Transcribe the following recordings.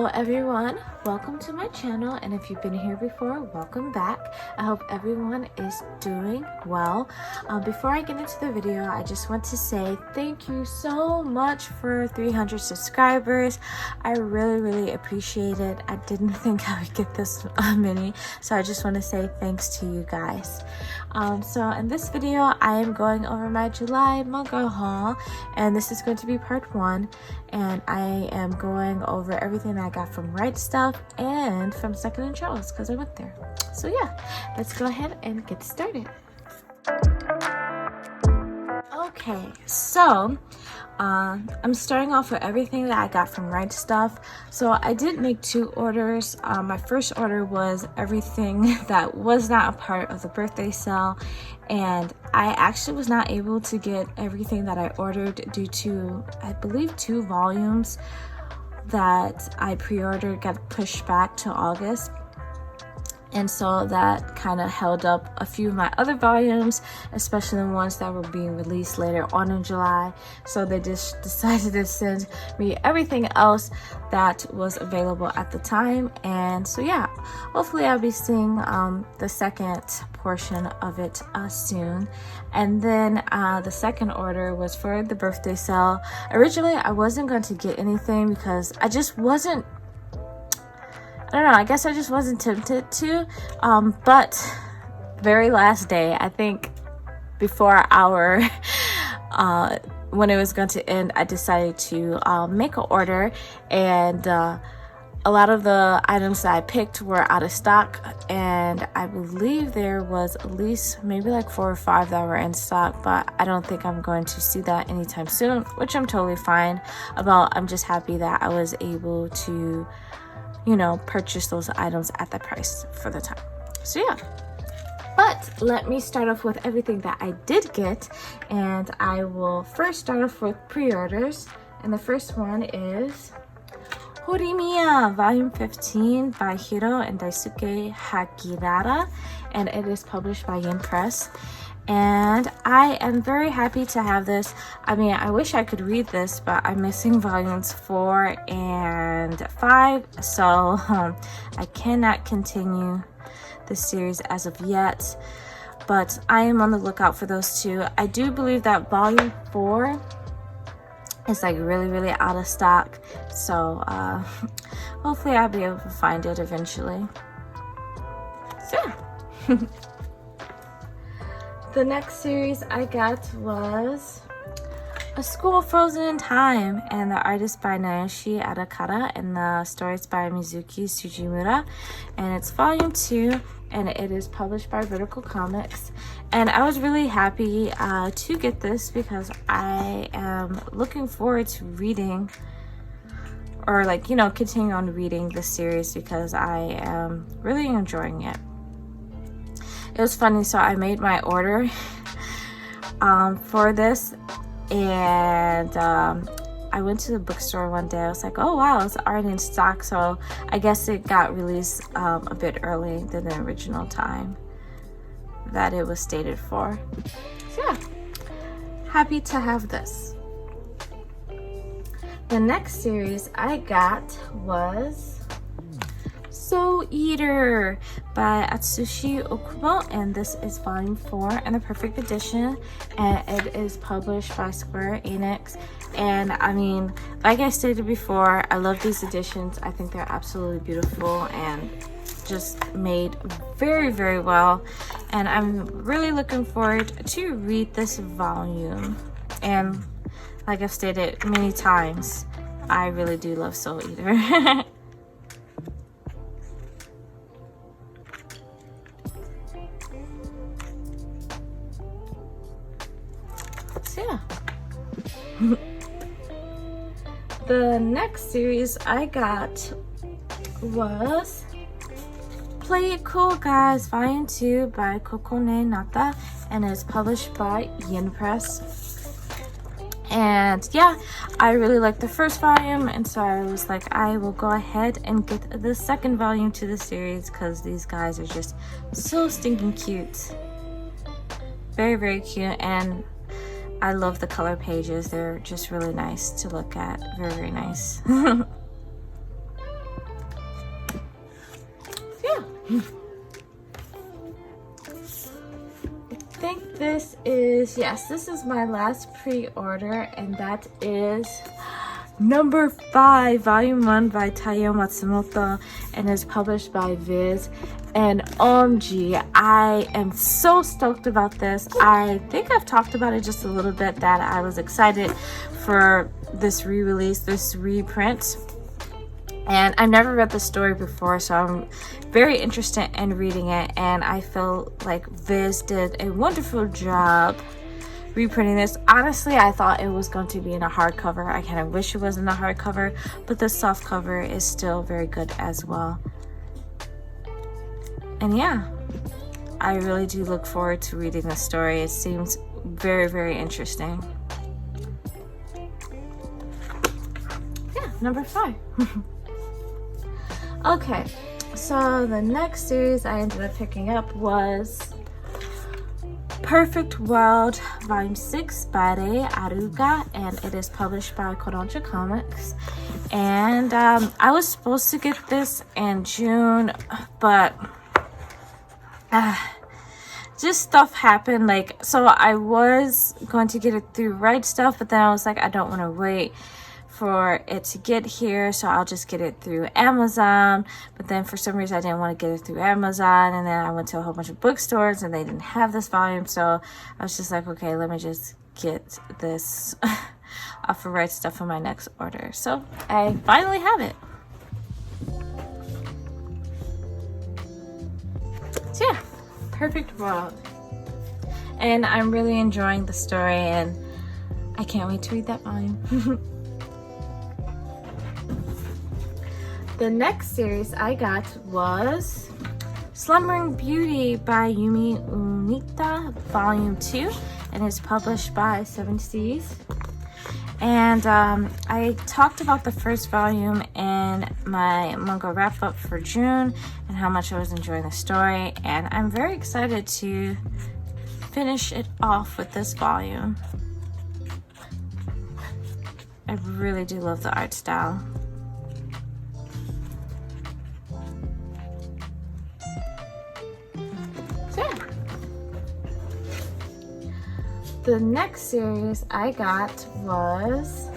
Hello everyone, welcome to my channel, and if you've been here before, welcome back. I hope everyone is doing well. Before I get into the video, I just want to say thank you so much for 300 subscribers. I really appreciate it. I didn't think I would get this many, so I just want to say thanks to you guys. So in this video, I am going over my July manga haul, and this is going to be part 1, and I am going over everything that I got from Redstuff and from Second & Charles because I went there. So yeah, let's go ahead and get started. Okay, so I'm starting off with everything that I got from Redstuff. So I did make 2 orders. My first order was everything that was not a part of the birthday sale, and I actually was not able to get everything that I ordered due to, I believe, 2 volumes that I pre-ordered got pushed back to August. And so that kind of held up a few of my other volumes, especially the ones that were being released later on in July. So they just decided to send me everything else that was available at the time. And so yeah, hopefully I'll be seeing the second portion of it soon. And then the second order was for the birthday sale. Originally, I wasn't going to get anything because I just wasn't, I don't know, I guess I just wasn't tempted to, but very last day, I think before our, when it was going to end, I decided to make an order, and a lot of the items that I picked were out of stock, and I believe there was at least maybe like 4 or 5 that were in stock, but I don't think I'm going to see that anytime soon, which I'm totally fine about. I'm just happy that I was able to, you know, purchase those items at the price for the time. So yeah, but let me start off with everything that I did get, and I will first start off with pre-orders, and the first one is Horimiya Volume 15 by Hiro and Daisuke Hagirara, and it is published by Yen Press. And I am very happy to have this. I mean, I wish I could read this, but I'm missing volumes 4 and 5, so I cannot continue the series as of yet, but I am on the lookout for those 2. I do believe that volume 4 is like really out of stock, so hopefully I'll be able to find it eventually. So yeah. The next series I got was A School Frozen in Time, and the artist by Naoshi Adakara, and the stories by Mizuki Tsujimura, and it's volume 2, and it is published by Vertical Comics. And I was really happy to get this because I am looking forward to reading, or like, you know, continuing on reading this series because I am really enjoying it. It was funny, so I made my order for this, and I went to the bookstore one day. I was like, oh wow, it's already in stock, so I guess it got released a bit early than the original time that it was stated for. So yeah, happy to have this. The next series I got was Soul Eater by Atsushi Okubo, and this is volume 4 and the perfect edition, and it is published by Square Enix. And I mean, like I stated before, I love these editions. I think they're absolutely beautiful and just made very well, and I'm really looking forward to read this volume. And like I've stated many times, I really do love Soul Eater. Yeah. The next series I got was Play It Cool Guys Volume 2 by Kokone Nata, and it's published by Yen Press. And yeah, I really liked the first volume, and so I was like, I will go ahead and get the second volume to the series because these guys are just so stinking cute. Very cute, and I love the color pages. They're just really nice to look at. Very nice. I think this is, yes, this is my last pre-order, and that is number 5, volume 1 by Taiyo Matsumoto, and is published by Viz. And OMG, I am so stoked about this. I think I've talked about it just a little bit, that I was excited for this re-release, this reprint. And I've never read the story before, so I'm very interested in reading it. And I feel like Viz did a wonderful job reprinting this. Honestly, I thought it was going to be in a hardcover. I kind of wish it was in a hardcover, but the soft cover is still very good as well. And yeah, I really do look forward to reading the story. It seems very, very interesting. Yeah, number 5. Okay, so the next series I ended up picking up was Perfect World Volume 6 by Rei Aruga, and it is published by Kodansha Comics. And I was supposed to get this in June, but just stuff happened. Like, so I was going to get it through Redstuff, but then I was like, I don't want to wait for it to get here, so I'll just get it through Amazon. But then for some reason I didn't want to get it through Amazon, and then I went to a whole bunch of bookstores and they didn't have this volume, so I was just like, okay, let me just get this off of Redstuff for my next order. So I finally have it. So yeah, Perfect World, and I'm really enjoying the story, and I can't wait to read that volume. The next series I got was Slumbering Beauty by Yumi Unita, Volume 2, and it's published by Seven Seas. And I talked about the first volume in my manga wrap-up for June and how much I was enjoying the story, and I'm very excited to finish it off with this volume. I really do love the art style. The next series I got was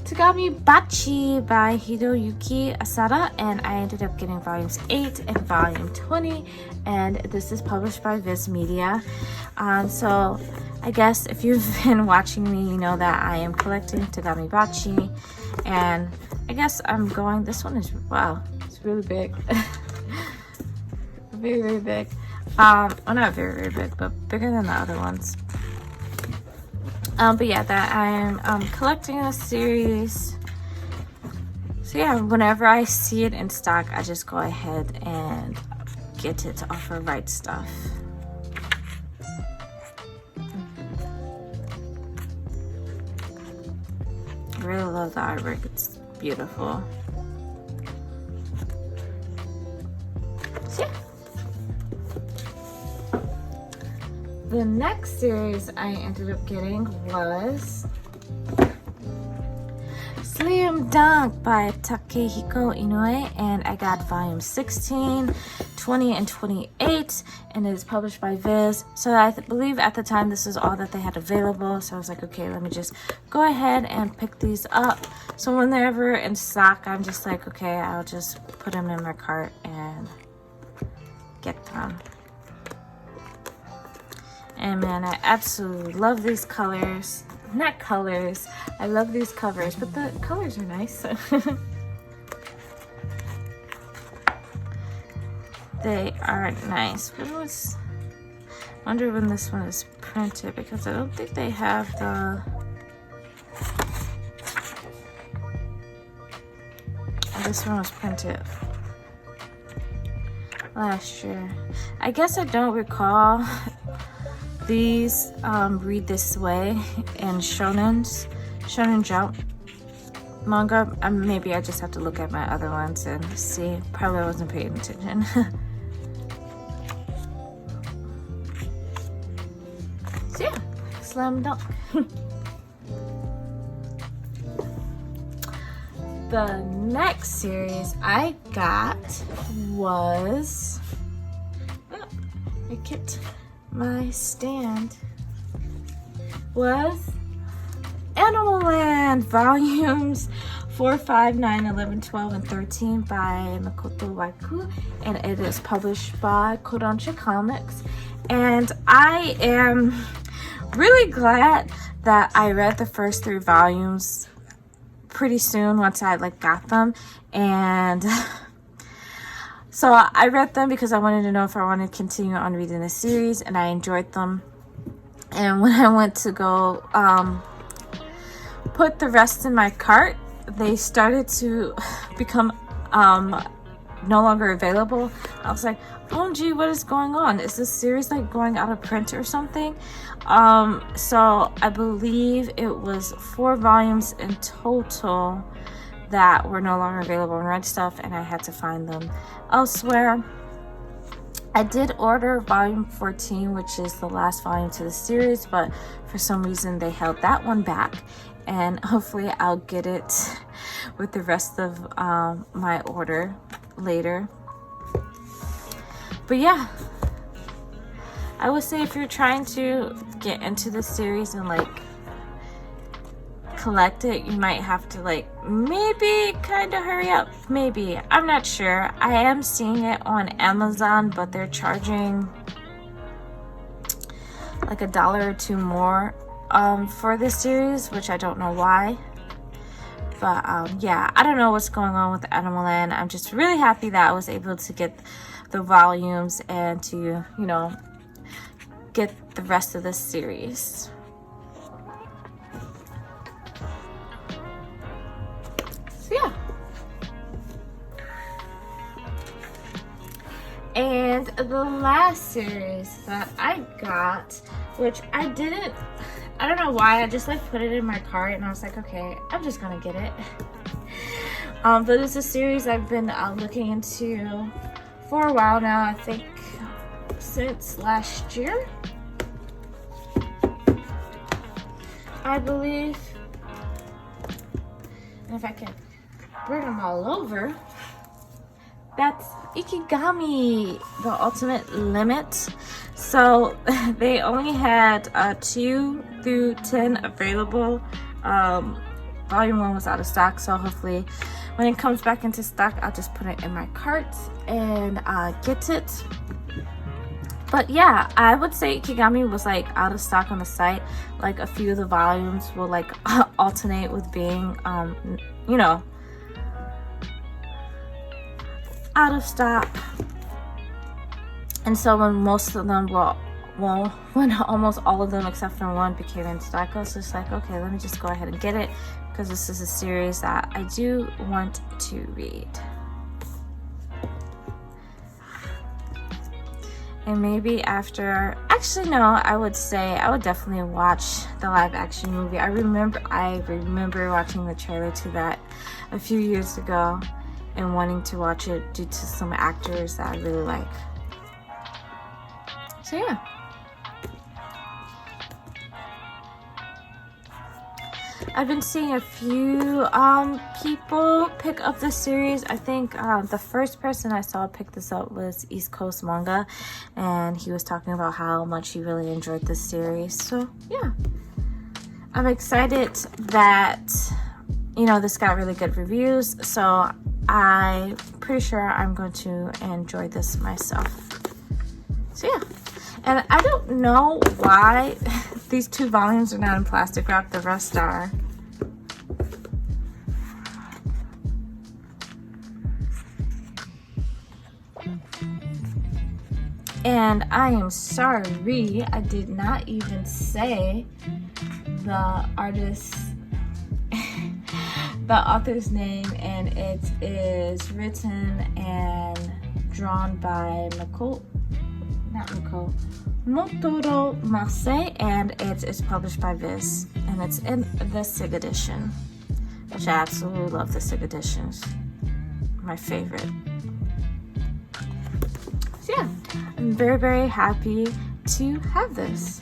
Tagami Bachi by Hiroyuki Asada, and I ended up getting volumes 8 and volume 20, and this is published by Viz Media. So I guess if you've been watching me, you know that I am collecting Tagami Bachi, and I guess I'm going, this one is, wow, it's really big. Very, very big. Well, not very, very big, but bigger than the other ones. But yeah, that I'm collecting a series. So yeah, whenever I see it in stock, I just go ahead and get it off of Redstuff. I really love the artwork. It's beautiful. So yeah. The next series I ended up getting was Slam Dunk by Takehiko Inoue, and I got volume 16, 20, and 28, and it is published by Viz. So I believe at the time this is all that they had available, so I was like, okay, let me just go ahead and pick these up. So when they're ever in stock, I'm just like, okay, I'll just put them in my cart and get them. And man, I absolutely love these colors. Not colors, I love these covers, but the colors are nice. They are nice. When was, I wonder when this one is printed, because I don't think they have the, this one was printed last year. I guess I don't recall these read this way in Shonen Jump manga. Maybe I just have to look at my other ones and see. Probably wasn't paying attention. So yeah, Slam Dunk. the next series I got was, oh, I kicked my stand, was Animal Land volumes 4, 5, 9, 11, 12, and 13 by Makoto Waiku, and it is published by Kodansha Comics. And I am really glad that I read the first 3 volumes pretty soon once I got them. And so I read them because I wanted to know if I wanted to continue on reading the series, and I enjoyed them. And when I went to go put the rest in my cart, they started to become no longer available. I was like, oh gee, what is going on? Is this series going out of print or something? So I believe it was 4 volumes in total that were no longer available in Redstuff, and I had to find them elsewhere. I did order volume 14, which is the last volume to the series, but for some reason they held that one back, and hopefully I'll get it with the rest of my order later. But yeah, I would say if you're trying to get into the series and collect it, you might have to maybe kind of hurry up. Maybe, I'm not sure. I am seeing it on Amazon, but they're charging $1 or 2 more for this series, which I don't know why. But yeah, I don't know what's going on with Animal Land. I'm just really happy that I was able to get the volumes and to, get the rest of this series. So yeah. And the last series that I got, which I don't know why, I just put it in my cart and I was like, okay, I'm just gonna get it. But it's a series I've been looking into for a while now. I think since last year, I believe. And if I can bring them all over, that's Ikigami, the Ultimate Limit. So they only had 2 through 10 available. Volume 1 was out of stock, so hopefully when it comes back into stock, I'll just put it in my cart and get it. But yeah, I would say Ikigami was out of stock on the site. A few of the volumes will alternate with being out of stock. And so when most of them when almost all of them except for 1 became in stock, I was just okay, let me just go ahead and get it, because this is a series that I do want to read. And maybe after, actually no, I would say I would definitely watch the live action movie. I remember watching the trailer to that a few years ago and wanting to watch it due to some actors that I really like. So yeah. I've been seeing a few people pick up this series. I think the first person I saw pick this up was East Coast Manga, and he was talking about how much he really enjoyed this series. So yeah, I'm excited that this got really good reviews, so I'm pretty sure I'm going to enjoy this myself. So yeah. And I don't know why these 2 volumes are not in plastic wrap, the rest are. And I am sorry, I did not even say the artist, the author's name, and it is written and drawn by Motoro Mase, and it is published by Viz, and it's in the SIG edition, which I absolutely love. The SIG editions, my favorite. So yeah, I'm very, very happy to have this.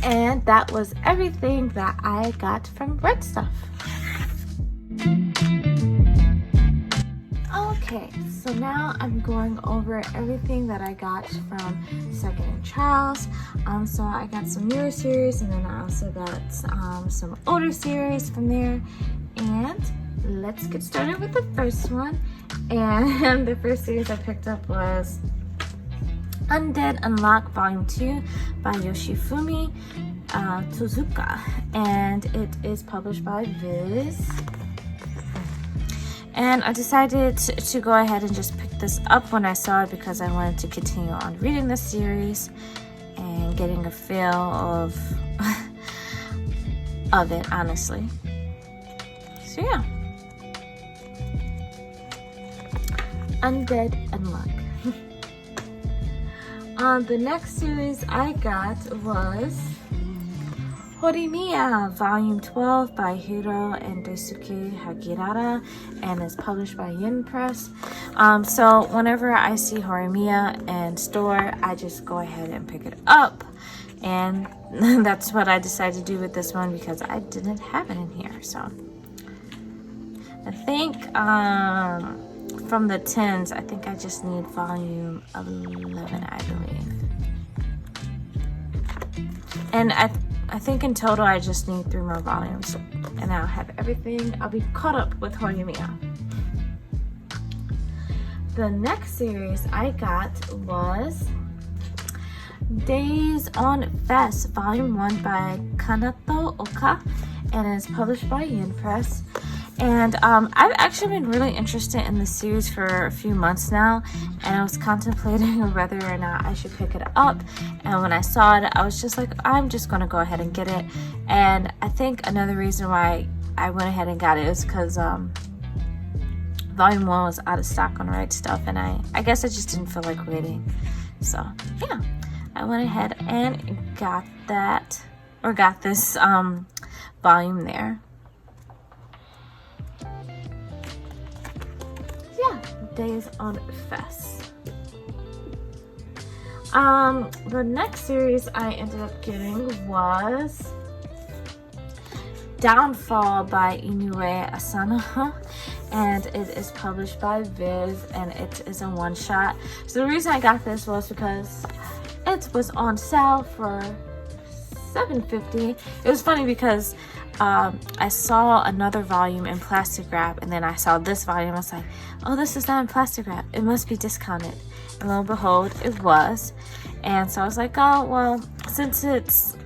And that was everything that I got from Redstuff. Okay, so now I'm going over everything that I got from Second and Trials. So I got some newer series, and then I also got some older series from there. And let's get started with the first one. And the first series I picked up was Undead Unlocked Volume 2 by Yoshifumi Tozuka, and it is published by Viz. And I decided to go ahead and just pick this up when I saw it because I wanted to continue on reading the series and getting a feel of it, honestly. So yeah, Undead Unlocked. The next series I got was Horimiya, Volume 12 by Hiro and Daisuke Hagirara, and is published by Yin Press. So whenever I see Horimiya in store, I just go ahead and pick it up. And that's what I decided to do with this one because I didn't have it in here. So I think from the 10s, I think I just need volume 11, I believe. And I think in total I just need 3 more volumes, and I'll have everything. I'll be caught up with Horimiya. The next series I got was Days on Fest, Volume 1 by Kanato Oka, and is published by Yin Press. And I've actually been really interested in this series for a few months now, and I was contemplating whether or not I should pick it up. And when I saw it, I was just like, I'm just going to go ahead and get it. And I think another reason why I went ahead and got it is because Volume 1 was out of stock on Redstuff, and I guess I just didn't feel like waiting. So yeah, I went ahead and got that, or got this volume there. Days on Fest. The next series I ended up getting was Downfall by Inoue Asano, and it is published by Viz, and it is a one-shot. So the reason I got this was because it was on sale for $7.50. It was funny because I saw another volume in plastic wrap, and then I saw this volume. I was like, oh, this is not in plastic wrap. It must be discounted. And lo and behold, it was. And so I was like, oh, well, since it's,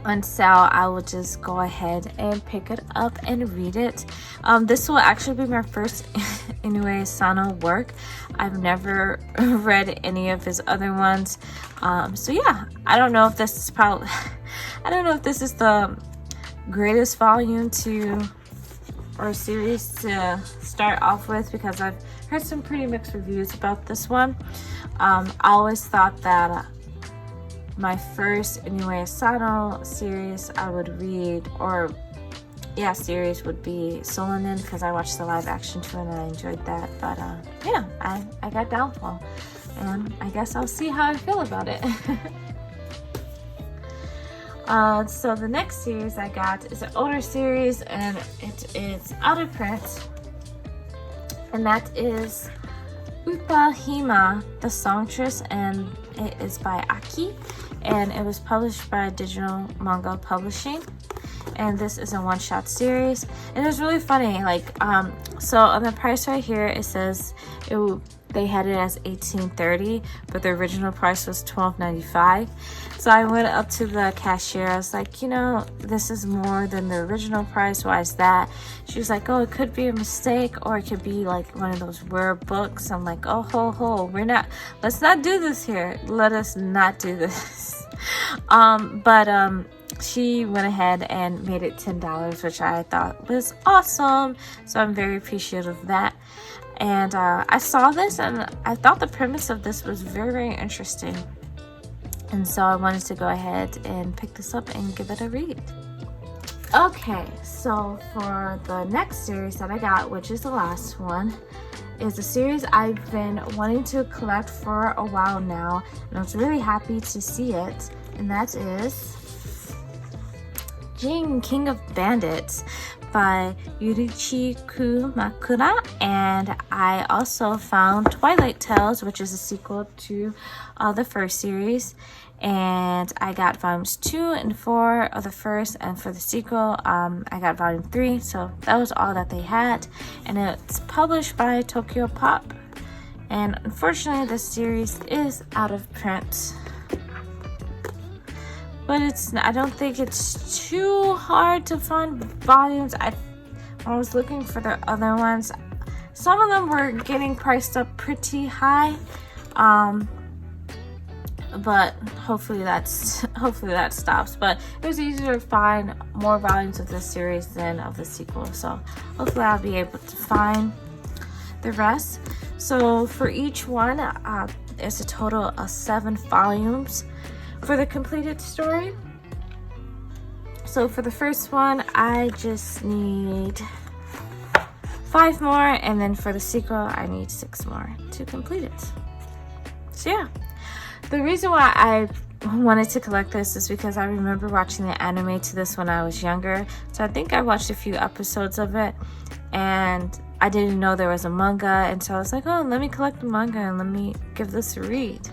on sale, I will just go ahead and pick it up and read it. This will actually be my first Inoue Asano work. I've never read any of his other ones. So yeah, I don't know if this is probably I don't know if this is the greatest volume or series to start off with, because I've heard some pretty mixed reviews about this one. I always thought that my first Inoue Asano series I would read, series would be Solonin, because I watched the live action too and I enjoyed that. But yeah, I got Downfall, and I guess I'll see how I feel about it. So the next series I got is an older series, and it is out of print, and that is Horimiya, the Songtress, and it is by Aki, and it was published by Digital Manga Publishing. And this is a one-shot series, and it was really funny. So on the price right here, it says they had it as $18.30, but the original price was $12.95. So I went up to the cashier. I was like, this is more than the original price. Why is that? She was like, oh, it could be a mistake, or it could be like one of those rare books. I'm like, oh, let's not do this here. Let us not do this. She went ahead and made it $10, which I thought was awesome. So I'm very appreciative of that. And I saw this, and I thought the premise of this was very, very interesting. And so I wanted to go ahead and pick this up and give it a read. Okay, so for the next series that I got, which is the last one, is a series I've been wanting to collect for a while now, and I was really happy to see it, and that is Jing, King of Bandits by Yurichi Kumakura. And I also found Twilight Tales, which is a sequel to the first series, and I got volumes 2 and 4 of the first, and for the sequel I got volume 3. So that was all that they had, and it's published by Tokyo Pop, and unfortunately this series is out of print. But I don't think it's too hard to find volumes. I was looking for the other ones. Some of them were getting priced up pretty high. But hopefully that stops. But it was easier to find more volumes of this series than of the sequel. So hopefully I'll be able to find the rest. So for each one, it's a total of 7 volumes for the completed story. So for the first one, I just need 5 more, and then for the sequel, I need 6 more to complete it. So yeah, the reason why I wanted to collect this is because I remember watching the anime to this when I was younger. So I think I watched a few episodes of it, and I didn't know there was a manga, and so I was like, oh, let me collect the manga and let me give this a read.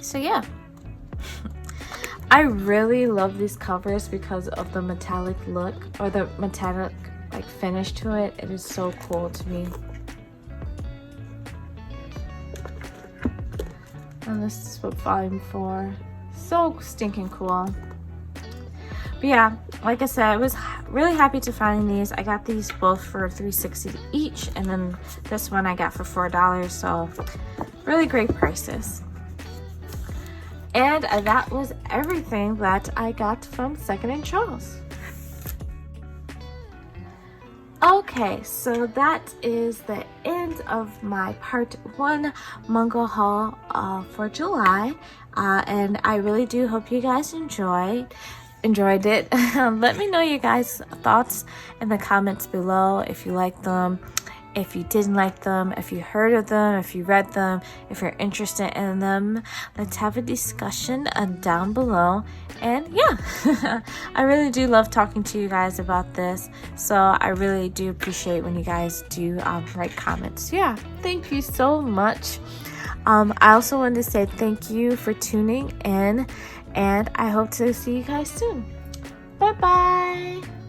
So yeah, I really love these covers because of the metallic look, or the metallic like finish to it. It is so cool to me. And this is what volume 4. So stinking cool. But yeah, like I said, I was really happy to find these. I got these both for $3.60 each, and then this one I got for $4. So really great prices. And that was everything that I got from Second & Charles. Okay, so that is the end of my part 1 manga haul for July. And I really do hope you guys enjoyed it. Let me know your guys' thoughts in the comments below, if you like them, if you didn't like them, if you heard of them, if you read them, if you're interested in them. Let's have a discussion down below. And yeah, I really do love talking to you guys about this, so I really do appreciate when you guys do write comments. Yeah, thank you so much. I also wanted to say thank you for tuning in, and I hope to see you guys soon. Bye bye.